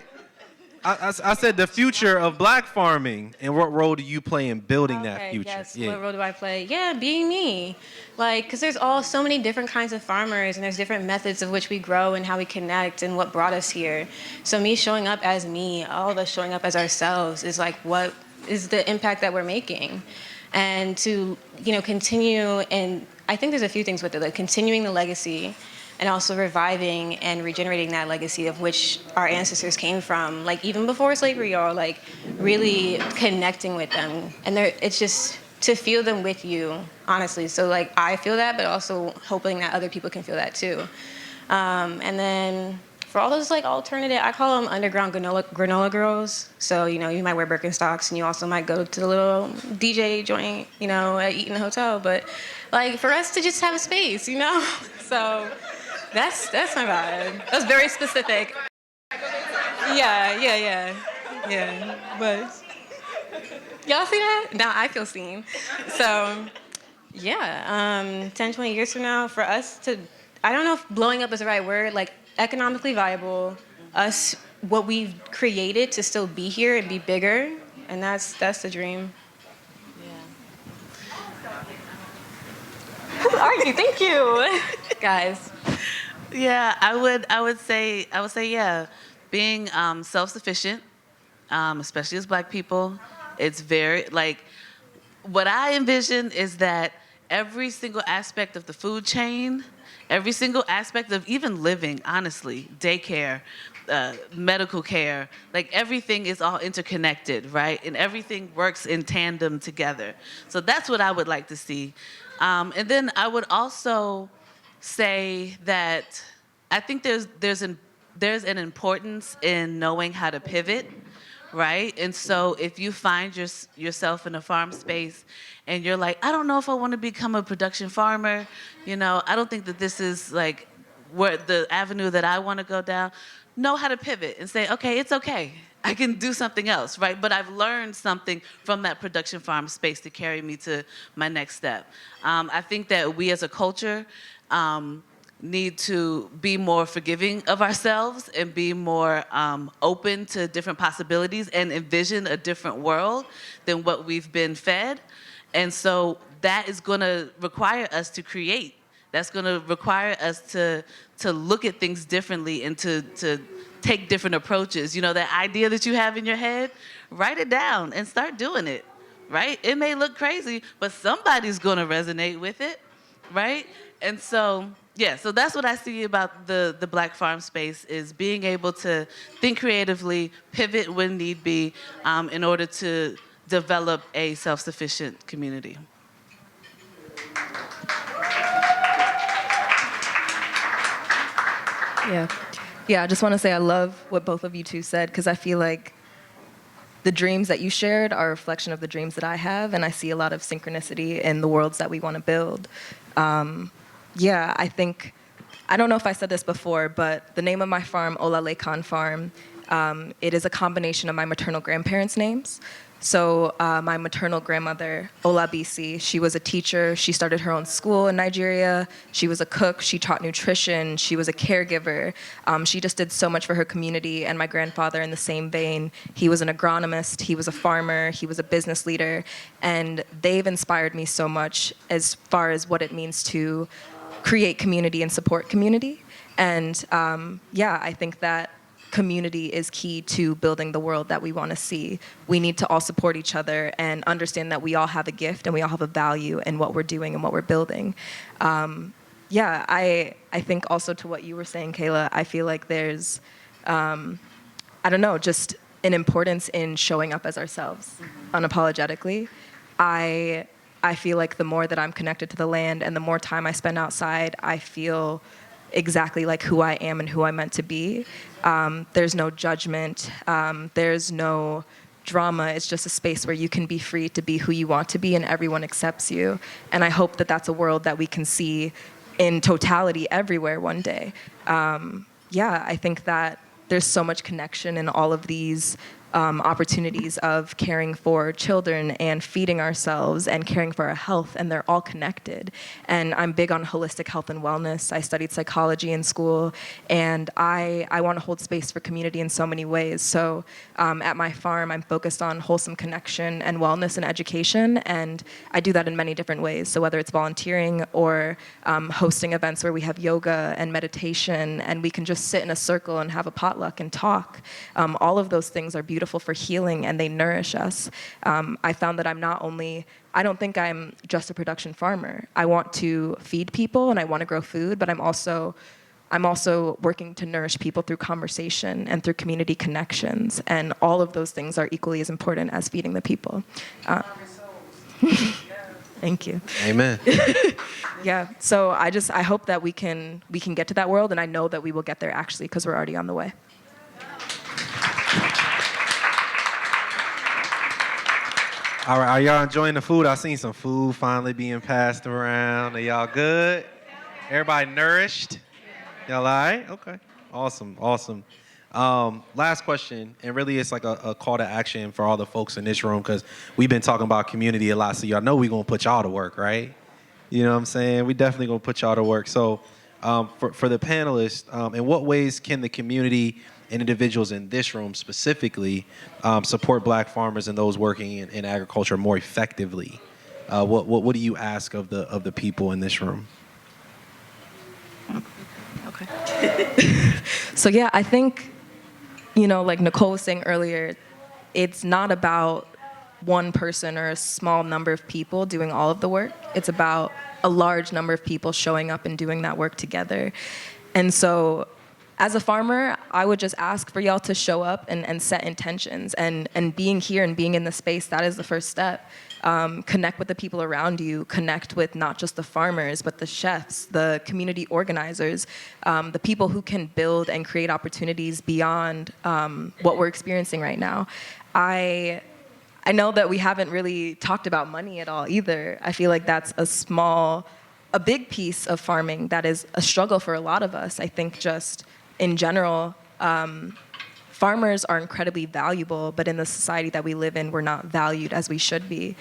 I said the future of black farming, and what role do you play in building that future? Yes. Yeah. What role do I play? Yeah, being me. Like, because there's so many different kinds of farmers, and there's different methods of which we grow and how we connect and what brought us here. So me showing up as me, all of us showing up as ourselves, is like what is the impact that we're making, and to continue. And I think there's a few things with it, like continuing the legacy, and also reviving and regenerating that legacy of which our ancestors came from, like even before slavery, or like really connecting with them. And it's just to feel them with you, honestly. So like I feel that, but also hoping that other people can feel that too. And then for all those like alternative, I call them underground granola girls. So, you might wear Birkenstocks and you also might go to the little DJ joint, eat in the hotel. But like for us to just have a space, So that's my vibe. That's very specific. Yeah. But y'all see that? Now I feel seen. So yeah, 10, 20 years from now, for us to, I don't know if blowing up is the right word, like economically viable, us, what we've created to still be here and be bigger, and that's the dream. Yeah. Argue, thank you, guys. Yeah, I would say, yeah, being self-sufficient, especially as Black people, it's very, like, what I envision is that every single aspect of the food chain, every single aspect of even living, honestly, daycare, medical care, like everything is all interconnected, right? And everything works in tandem together. So that's what I would like to see. And then I would also say that I think there's an importance in knowing how to pivot, right? And so if you find yourself in a farm space and you're like, I don't know if I want to become a production farmer, I don't think that this is like where the avenue that I want to go down. Know how to pivot and say, okay, it's okay. I can do something else, right? But I've learned something from that production farm space to carry me to my next step. I think that we as a culture need to be more forgiving of ourselves and be more open to different possibilities and envision a different world than what we've been fed. And so that is going to require us to create. That's going to require us to look at things differently and to take different approaches. That idea that you have in your head, write it down and start doing it, right? It may look crazy, but somebody's going to resonate with it, right? And so, yeah, so that's what I see about the Black farm space, is being able to think creatively, pivot when need be, in order to develop a self-sufficient community. Yeah, I just want to say I love what both of you two said, because I feel like the dreams that you shared are a reflection of the dreams that I have, and I see a lot of synchronicity in the worlds that we want to build. Yeah, I think, I don't know if I said this before, but the name of my farm, OlaLekan Farm, it is a combination of my maternal grandparents' names. So my maternal grandmother, Ola Bisi, she was a teacher. She started her own school in Nigeria. She was a cook. She taught nutrition. She was a caregiver. She just did so much for her community. And my grandfather, in the same vein, he was an agronomist. He was a farmer. He was a business leader. And they've inspired me so much as far as what it means to create community and support community. And yeah, I think that community is key to building the world that we want to see. We need to all support each other and understand that we all have a gift and we all have a value in what we're doing and what we're building. Yeah, I think also to what you were saying, Kela, I feel like there's, I don't know, just an importance in showing up as ourselves unapologetically. I feel like the more that I'm connected to the land and the more time I spend outside, I feel exactly like who I am and who I'm meant to be. There's no judgment. There's no drama. It's just a space where you can be free to be who you want to be and everyone accepts you. And I hope that that's a world that we can see in totality everywhere one day. Yeah, I think that there's so much connection in all of these opportunities of caring for children and feeding ourselves and caring for our health, and they're all connected. And I'm big on holistic health and wellness. I studied psychology in school, and I want to hold space for community in so many ways. So at my farm, I'm focused on wholesome connection and wellness and education, and I do that in many different ways. So whether it's volunteering or hosting events where we have yoga and meditation, and we can just sit in a circle and have a potluck and talk, all of those things are beautiful for healing, and they nourish us. I found that I don't think I'm just a production farmer. I want to feed people and I want to grow food, but I'm also working to nourish people through conversation and through community connections, and all of those things are equally as important as feeding the people. Thank you. Amen. Yeah. So I hope that we can get to that world, and I know that we will get there actually, because we're already on the way. All right, are y'all enjoying the food? I seen some food finally being passed around. Are y'all good? Everybody nourished? Y'all all right? Okay. Awesome. Last question, and really it's like a call to action for all the folks in this room, because we've been talking about community a lot, so y'all know we're going to put y'all to work, right? You know what I'm saying? We definitely going to put y'all to work. So for the panelists, in what ways can the community and individuals in this room specifically support Black farmers and those working in agriculture more effectively? What do you ask of the people in this room? Okay. So yeah, I think, like Nicole was saying earlier, it's not about one person or a small number of people doing all of the work. It's about a large number of people showing up and doing that work together. And so as a farmer, I would just ask for y'all to show up and set intentions. And being here and being in the space, that is the first step. Connect with the people around you. Connect with not just the farmers, but the chefs, the community organizers, the people who can build and create opportunities beyond what we're experiencing right now. I know that we haven't really talked about money at all either. I feel like that's a big piece of farming that is a struggle for a lot of us. I think just in general, farmers are incredibly valuable, but in the society that we live in, we're not valued as we should be.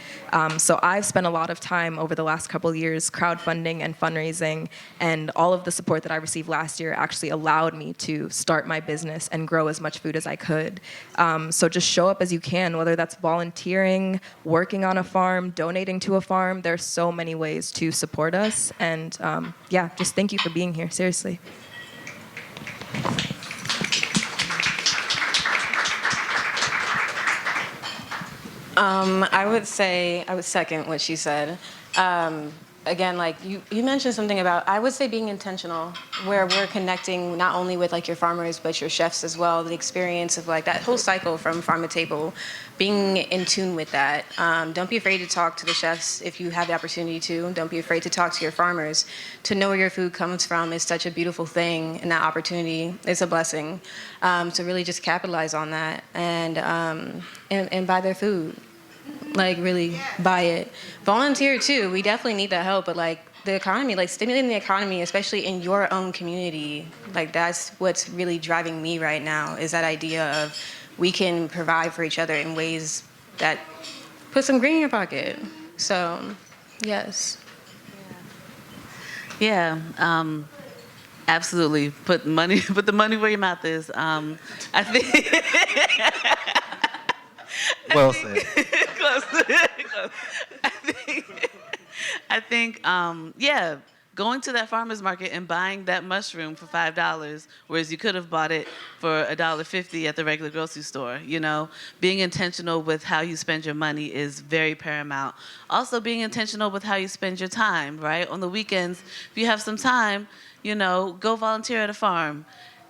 So I've spent a lot of time over the last couple of years crowdfunding and fundraising, and all of the support that I received last year actually allowed me to start my business and grow as much food as I could. So just show up as you can, whether that's volunteering, working on a farm, donating to a farm. There's so many ways to support us. And just thank you for being here, seriously. I would second what she said. Again, like you mentioned something about, I would say being intentional, where we're connecting not only with like your farmers, but your chefs as well, the experience of like that whole cycle from farm to table, being in tune with that. Don't be afraid to talk to the chefs if you have the opportunity to. Don't be afraid to talk to your farmers. To know where your food comes from is such a beautiful thing, and that opportunity is a blessing. So really just capitalize on that and buy their food. Like really buy it. Volunteer too. We definitely need that help, but like the economy, like stimulating the economy, especially in your own community, like that's what's really driving me right now, is that idea of we can provide for each other in ways that put some green in your pocket. So, yes. Yeah. Absolutely. Put the money where your mouth is. I think. Well said. Close. I think, going to that farmer's market and buying that mushroom for $5, whereas you could have bought it for $1.50 at the regular grocery store. Being intentional with how you spend your money is very paramount. Also, being intentional with how you spend your time, right? On the weekends, if you have some time, go volunteer at a farm.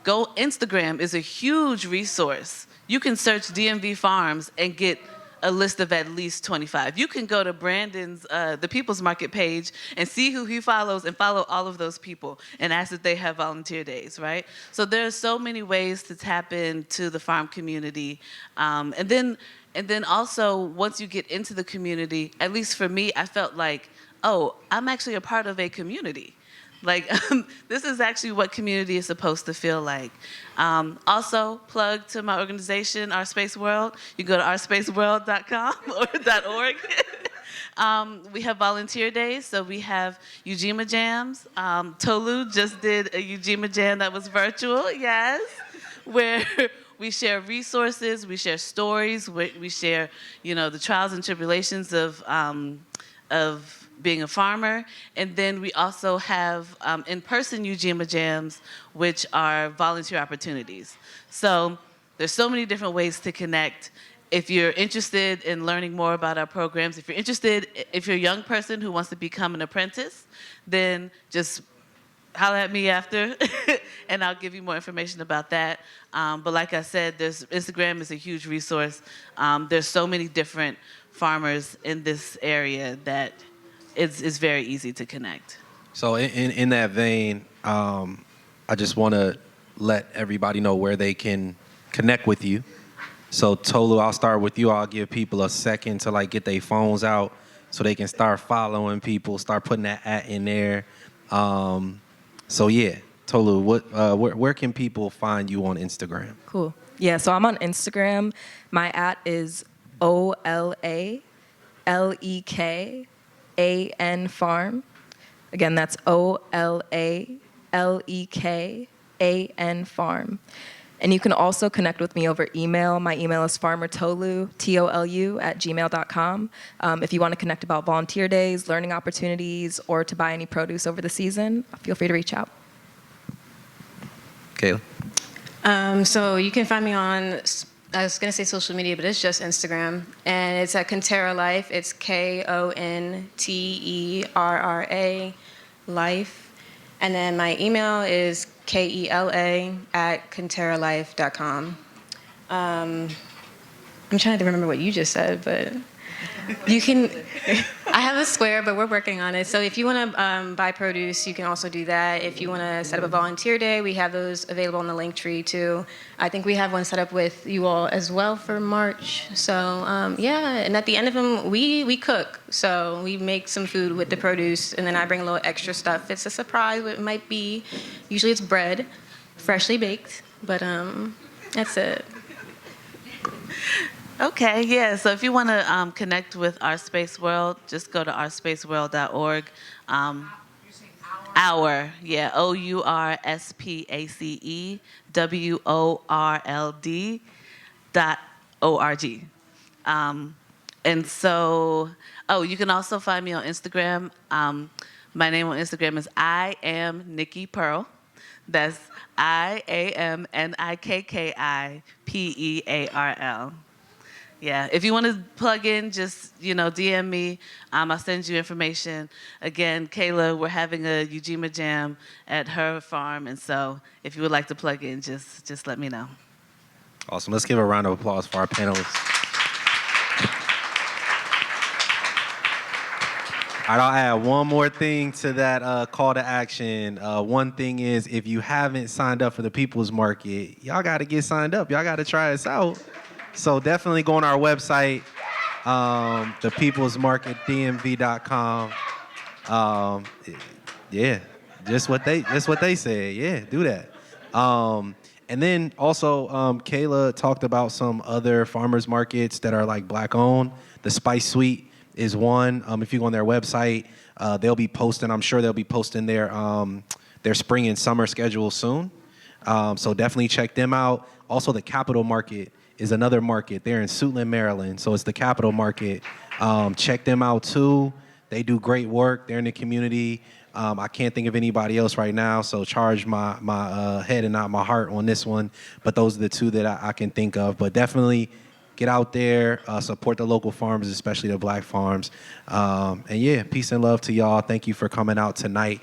Instagram is a huge resource. You can search DMV Farms and get a list of at least 25. You can go to Brandon's, the People's Market page and see who he follows and follow all of those people and ask if they have volunteer days, right? So there's so many ways to tap into the farm community. And then also, once you get into the community, at least for me, I felt like, oh, I'm actually a part of a community. Like, this is actually what community is supposed to feel like. Also, plug to my organization, OurSpace World. You go to ourspaceworld.com or .org. We have volunteer days, so we have Ujima Jams. Tolu just did a Ujima Jam that was virtual, yes, where we share resources, we share stories, we share, the trials and tribulations of being a farmer. And then we also have in-person Ujima Jams, which are volunteer opportunities. So there's so many different ways to connect. If you're interested in learning more about our programs, if you're a young person who wants to become an apprentice, then just holler at me after, and I'll give you more information about that. But like I said, Instagram is a huge resource. There's so many different farmers in this area that it's very easy to connect. So in that vein, I just want to let everybody know where they can connect with you. So Tolu, I'll start with you. I'll give people a second to get their phones out so they can start following people, start putting that @ in there. So yeah, Tolu, where can people find you on Instagram? Cool. Yeah, so I'm on Instagram. My @ is OlaLekan Farm. Again, that's OlaLekan Farm. And you can also connect with me over email. My email is farmertolu, TOLU, @gmail.com. If you want to connect about volunteer days, learning opportunities, or to buy any produce over the season, feel free to reach out. Kela? So you can find me on, I was going to say social media, but it's just Instagram. And it's at Konterra Life. It's KONTERRA Life. And then my email is KELA@KonterraLife.com. I'm trying to remember what you just said, but you can, I have a square, but we're working on it. So if you want to buy produce, you can also do that. If you want to set up a volunteer day, we have those available on the link tree too. I think we have one set up with you all as well for March. So yeah, and at the end of them, we cook. So we make some food with the produce, and then I bring a little extra stuff. It's a surprise what it might be. Usually it's bread, freshly baked, but that's it. Okay, yeah, so if you want to connect with OurSpace World, just go to ourspaceworld.org. OurSpaceWorld.org. And so, you can also find me on Instagram. My name on Instagram is I am Nikki Pearl. That's IAMNIKKIPEARL. Yeah, if you want to plug in, just, DM me. I'll send you information. Again, Kela, we're having a Ujima Jam at her farm, and so if you would like to plug in, just let me know. Awesome. Let's give a round of applause for our panelists. All right, I'll add one more thing to that call to action. One thing is, if you haven't signed up for the People's Market, y'all got to get signed up. Y'all got to try us out. So definitely go on our website, thepeoplesmarketdmv.com. Yeah, just what they said. Yeah, do that. And then also, Kela talked about some other farmers markets that are Black owned. The Spice Suite is one. If you go on their website, they'll be posting. I'm sure they'll be posting their spring and summer schedule soon. So definitely check them out. Also, the Capital Market is another market. They're in Suitland, Maryland. So it's the Capital Market. Check them out too. They do great work. They're in the community. I can't think of anybody else right now, so charge my head and not my heart on this one. But those are the two that I can think of. But definitely get out there, support the local farms, especially the Black farms. And yeah, peace and love to y'all. Thank you for coming out tonight.